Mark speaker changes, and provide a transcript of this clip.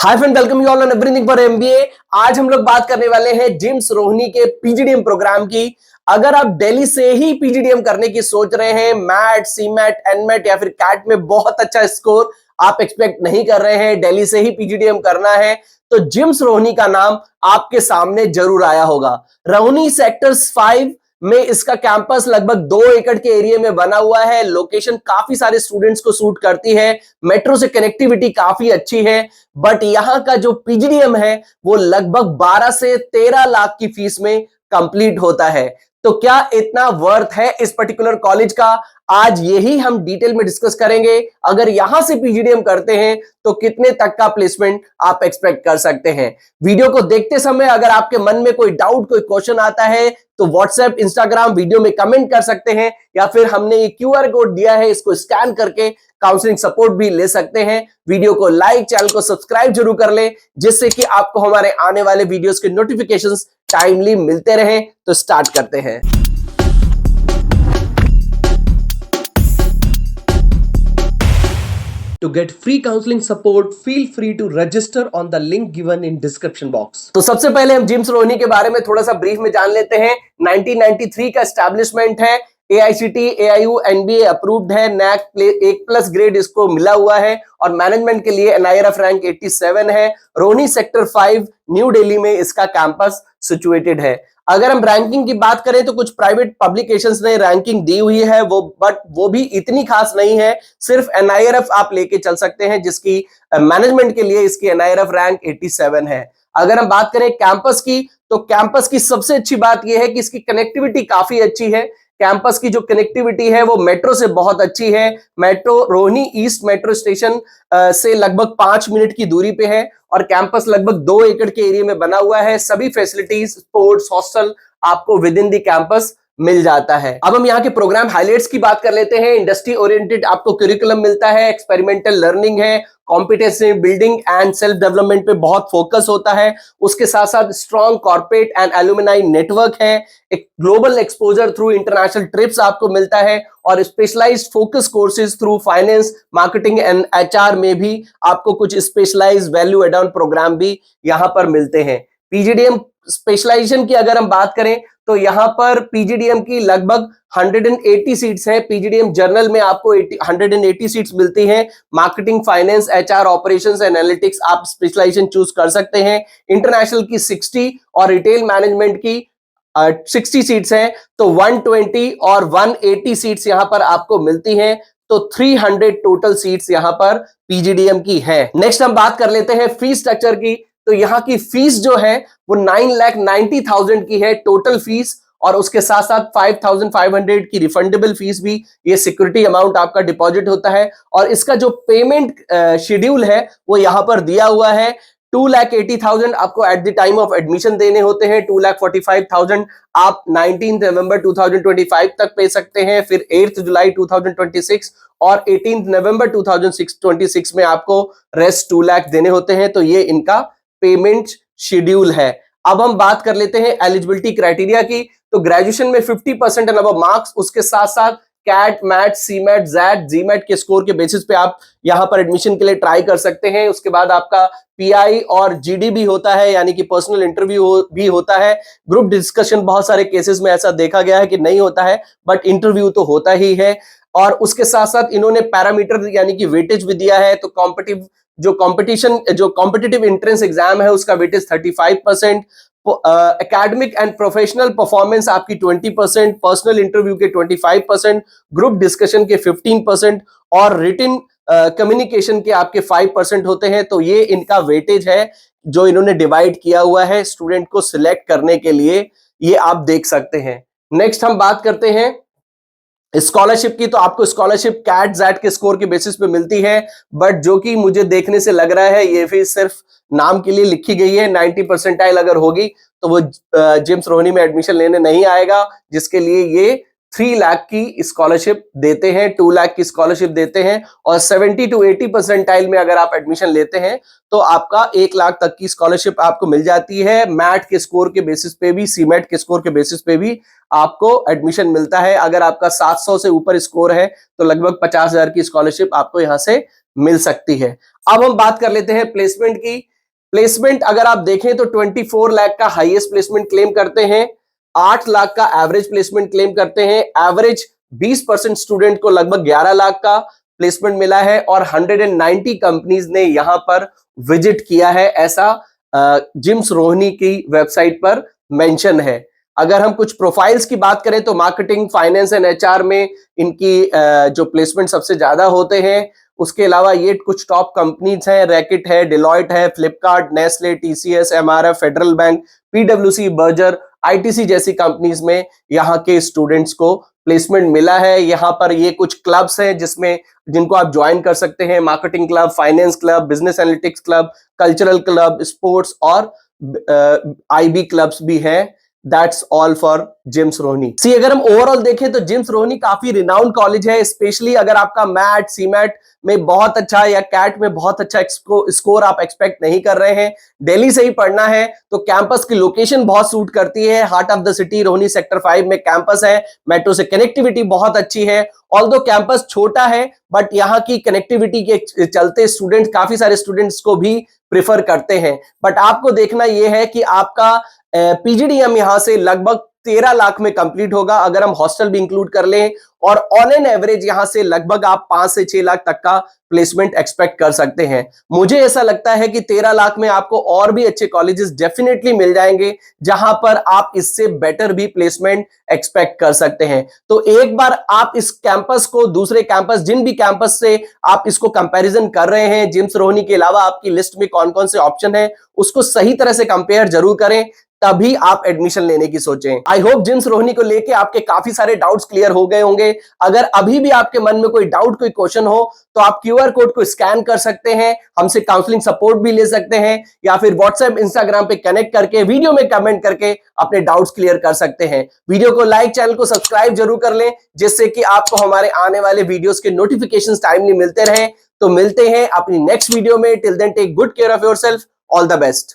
Speaker 1: Hi friend, welcome you all on everything for MBA. आज हम लोग बात करने वाले हैं जिम्स रोहिणी के पीजीडीएम प्रोग्राम की। अगर आप दिल्ली से ही पीजीडीएम करने की सोच रहे हैं, मैट, सीमैट, एनमेट या फिर कैट में बहुत अच्छा स्कोर आप एक्सपेक्ट नहीं कर रहे हैं, दिल्ली से ही पीजीडीएम करना है, तो जिम्स रोहिणी का नाम आपके सामने जरूर आया होगा। रोहिणी सेक्टर्स 5 में इसका कैंपस लगभग 2 एकड़ के एरिया में बना हुआ है। लोकेशन काफी सारे स्टूडेंट्स को सूट करती है, मेट्रो से कनेक्टिविटी काफी अच्छी है। बट यहाँ का जो पीजीडीएम है वो लगभग 12 से 13 लाख की फीस में कंप्लीट होता है। तो क्या इतना वर्थ है इस पर्टिकुलर कॉलेज का? आज यही हम डिटेल में डिस्कस करेंगे। अगर यहां से पीजीडीएम करते हैं तो कितने तक का प्लेसमेंट आप एक्सपेक्ट कर सकते हैं। वीडियो को देखते समय अगर आपके मन में कोई डाउट, कोई क्वेश्चन आता है तो व्हाट्सएप, इंस्टाग्राम वीडियो में कमेंट कर सकते हैं, या फिर हमने ये क्यूआर कोड दिया है, इसको स्कैन करके काउंसलिंग सपोर्ट भी ले सकते हैं। वीडियो को लाइक, चैनल को सब्सक्राइब जरूर कर ले, जिससे कि आपको हमारे आने वाले वीडियोस के नोटिफिकेशंस टाइमली मिलते रहें। तो स्टार्ट करते हैं। To get free counseling support, feel free to register on the link given in description box। तो सबसे पहले हम जिम्स रोहिणी के बारे में थोड़ा सा ब्रीफ में जान लेते हैं। 1993 का एस्टैब्लिशमेंट है, AICTE, AIU, NBA अप्रूव्ड है, NAC 1+ ग्रेड इसको मिला हुआ है और मैनेजमेंट के लिए NIRF रैंक 87 है। रोहिणी सेक्टर 5 न्यू दिल्ली में इसका कैंपस सिचुएटेड है। अगर हम रैंकिंग की बात करें तो कुछ प्राइवेट पब्लिकेशंस ने रैंकिंग दी हुई है, वो भी इतनी खास नहीं है। सिर्फ NIRF आप लेके चल सकते हैं, जिसकी मैनेजमेंट के लिए इसकी NIRF रैंक 87 है। अगर हम बात करें कैंपस की, तो कैंपस की सबसे अच्छी बात यह है कि इसकी कनेक्टिविटी काफी अच्छी है। कैंपस की जो कनेक्टिविटी है वो मेट्रो से बहुत अच्छी है। Metro Rohini east metro station से लगभग 5 मिनट की दूरी पे है और कैंपस लगभग 2 एकड़ के एरिया में बना हुआ है। सभी फैसिलिटीज, स्पोर्ट्स, हॉस्टल आपको विद इन द कैंपस मिल जाता है। अब हम यहाँ के प्रोग्राम हाइलाइट्स की बात कर लेते हैं। इंडस्ट्री ओरिएंटेड आपको करिकुलम मिलता है, एक्सपेरिमेंटल लर्निंग है, competency building and self development पे बहुत फोकस होता है। उसके साथ साथ strong corporate and alumni network है। एक global exposure through international trips आपको मिलता है और specialised focus courses through finance, marketing and HR में भी आपको कुछ specialised value add on programme भी यहाँ पर मिलते हैं। पीजीडीएम स्पेशलाइजेशन की अगर हम बात करें तो यहां पर पीजीडीएम की लगभग 180 सीट्स हैं। पीजीडीएम जर्नल में आपको 180 सीट्स मिलती हैं। Marketing, finance, HR, operations, analytics आप स्पेशलाइजेशन चूज कर सकते हैं। इंटरनेशनल की 60 और रिटेल मैनेजमेंट की 60 सीट्स हैं। तो 120 और 180 सीट्स यहां पर आपको मिलती हैं। तो 300 टोटल सीट्स यहां पर पीजीडीएम की है। नेक्स्ट हम बात कर लेते हैं फीस स्ट्रक्चर की। तो यहाँ की फीस जो है वो 9,90,000 की है टोटल फीस, और उसके साथ साथ 5,500 की रिफंडेबल फीस भी, ये सिक्योरिटी अमाउंट आपका डिपॉजिट होता है। और इसका जो पेमेंट शेड्यूल है वो यहाँ पर दिया हुआ है। 2,80,000 आपको at the time of admission देने होते हैं। 2,45,000 आप 19 नवंबर 2025 तक पे सकते हैं। फिर 8 जुलाई 2026 और 18 नवंबर 2026 में आपको रेस्ट 2 लाख देने होते हैं। तो ये इनका पेमेंट शेड्यूल है। अब हम बात कर लेते हैं एलिजिबिलिटी क्राइटेरिया की। तो ग्रेजुएशन में 50% एंड अबव मार्क्स, उसके साथ साथ CAT, MAT, CMAT, XAT, GMAT के स्कोर के बेसिस पे आप यहां पर एडमिशन के लिए ट्राई कर सकते हैं। उसके बाद आपका PI और GD भी होता है, यानी कि पर्सनल इंटरव्यू भी होता है। ग्रुप डिस्कशन बहुत सारे केसेस में ऐसा देखा गया है कि नहीं होता है, बट इंटरव्यू तो होता ही है। और उसके साथ साथ इन्होंने पैरामीटर यानी कि वेटेज भी दिया है। तो जो कॉम्पिटिटिव एंट्रेंस एग्जाम है उसका weightage 35%, academic and professional performance आपकी 20%, पर्सनल इंटरव्यू के 25%, ग्रुप डिस्कशन के 15% और रिटन कम्युनिकेशन के आपके 5% होते हैं। तो ये इनका वेटेज है जो इन्होंने डिवाइड किया हुआ है स्टूडेंट को सिलेक्ट करने के लिए, ये आप देख सकते हैं। नेक्स्ट हम बात करते हैं स्कॉलरशिप की। तो आपको स्कॉलरशिप कैट, जैट के स्कोर के बेसिस पे मिलती है, बट जो कि मुझे देखने से लग रहा है ये फीस सिर्फ नाम के लिए लिखी गई है। 90 परसेंटाइल अगर होगी तो वो जिम्स रोहिणी में एडमिशन लेने नहीं आएगा, जिसके लिए ये 3 लाख की स्कॉलरशिप देते हैं, 2 लाख की स्कॉलरशिप देते हैं। और 70 to 80 परसेंटाइल में अगर आप एडमिशन लेते हैं तो आपका 1 लाख तक की स्कॉलरशिप आपको मिल जाती है। मैट के स्कोर के बेसिस पे भी, सीमेट के स्कोर के बेसिस पे भी आपको एडमिशन मिलता है। अगर आपका 700 से ऊपर स्कोर है तो लगभग 50,000 की स्कॉलरशिप आपको यहां से मिल सकती है। अब हम बात कर लेते हैं प्लेसमेंट की। प्लेसमेंट अगर आप देखें तो 24 लाख का हाईएस्ट प्लेसमेंट क्लेम करते हैं, 8 लाख का एवरेज प्लेसमेंट क्लेम करते हैं। एवरेज 20% स्टूडेंट को लगभग 11 लाख का प्लेसमेंट मिला है और 190 कंपनीज ने यहां पर विजिट किया है, ऐसा जिम्स रोहनी की वेबसाइट पर मेंशन है। अगर हम कुछ प्रोफाइल्स की बात करें तो मार्केटिंग, फाइनेंस एंड एचआर में इनकी जो प्लेसमेंट सबसे ज्यादा होते हैं। उसके अलावा ये कुछ टॉप कंपनीज हैं, रैकेट है, डिलॉयट है, Flipkart, Nestle, TCS, MRF, Federal Bank, पीडब्ल्यूसी, बर्जर, आईटीसी जैसी कंपनीज में यहाँ के स्टूडेंट्स को प्लेसमेंट मिला है। यहाँ पर ये कुछ क्लब्स हैं जिनको आप ज्वाइन कर सकते हैं, marketing club, finance club, business analytics club, cultural club, sports और आईबी क्लब्स भी हैं। That's all for JIMS Rohini. See अगर हम ओवरऑल देखें तो जिम्स रोहनी काफी रिनाउंड कॉलेज है, स्पेशली अगर आपका मैट, सीमैट में बहुत अच्छा या कैट में बहुत अच्छा स्कोर आप एक्सपेक्ट नहीं कर रहे हैं, दिल्ली से ही पढ़ना है, तो कैंपस की लोकेशन बहुत सूट करती है। Heart of the city Rohini sector 5 में कैंपस है, मेट्रो से कनेक्टिविटी बहुत अच्छी है। ऑल्दो कैंपस छोटा है बट यहाँ की कनेक्टिविटी के चलते स्टूडेंट्स, काफी सारे स्टूडेंट्स को भी प्रिफर करते हैं। बट आपको देखना यह है कि आपका पीजीडीएम यहां से लगभग 13 लाख में कंप्लीट होगा अगर हम हॉस्टल भी इंक्लूड कर लें, और ऑन एन एवरेज यहां से लगभग आप 5 से 6 लाख तक का प्लेसमेंट एक्सपेक्ट कर सकते हैं। मुझे ऐसा लगता है कि 13 लाख में आपको और भी अच्छे कॉलेजेस डेफिनेटली मिल जाएंगे जहां पर आप इससे बेटर भी प्लेसमेंट एक्सपेक्ट कर सकते हैं। तो एक बार आप इस कैंपस को दूसरे कैंपस, जिन भी कैंपस से आप इसको कंपैरिजन कर रहे हैं, जिम्स रोहनी के अलावा आपकी लिस्ट में कौन कौन से ऑप्शन है, उसको सही तरह से कंपेयर जरूर करें, तभी आप एडमिशन लेने की सोचें। आई होप जिम्स रोहनी को लेके आपके काफी सारे डाउट्स क्लियर हो गए होंगे। अगर अभी भी आपके मन में कोई डाउट, कोई क्वेश्चन हो तो आप क्यूआर कोड को स्कैन कर सकते हैं, हमसे काउंसलिंग सपोर्ट भी ले सकते हैं, या फिर व्हाट्सएप, इंस्टाग्राम पे कनेक्ट करके वीडियो में कमेंट करके अपने डाउट्स क्लियर कर सकते हैं। वीडियो को लाइक, चैनल को सब्सक्राइब जरूर कर लें, जिससे कि आपको हमारे आने वाले वीडियोस के नोटिफिकेशंस टाइमली मिलते रहे। तो मिलते हैं अपनी नेक्स्ट वीडियो में। Till then take good care of yourself. All the best.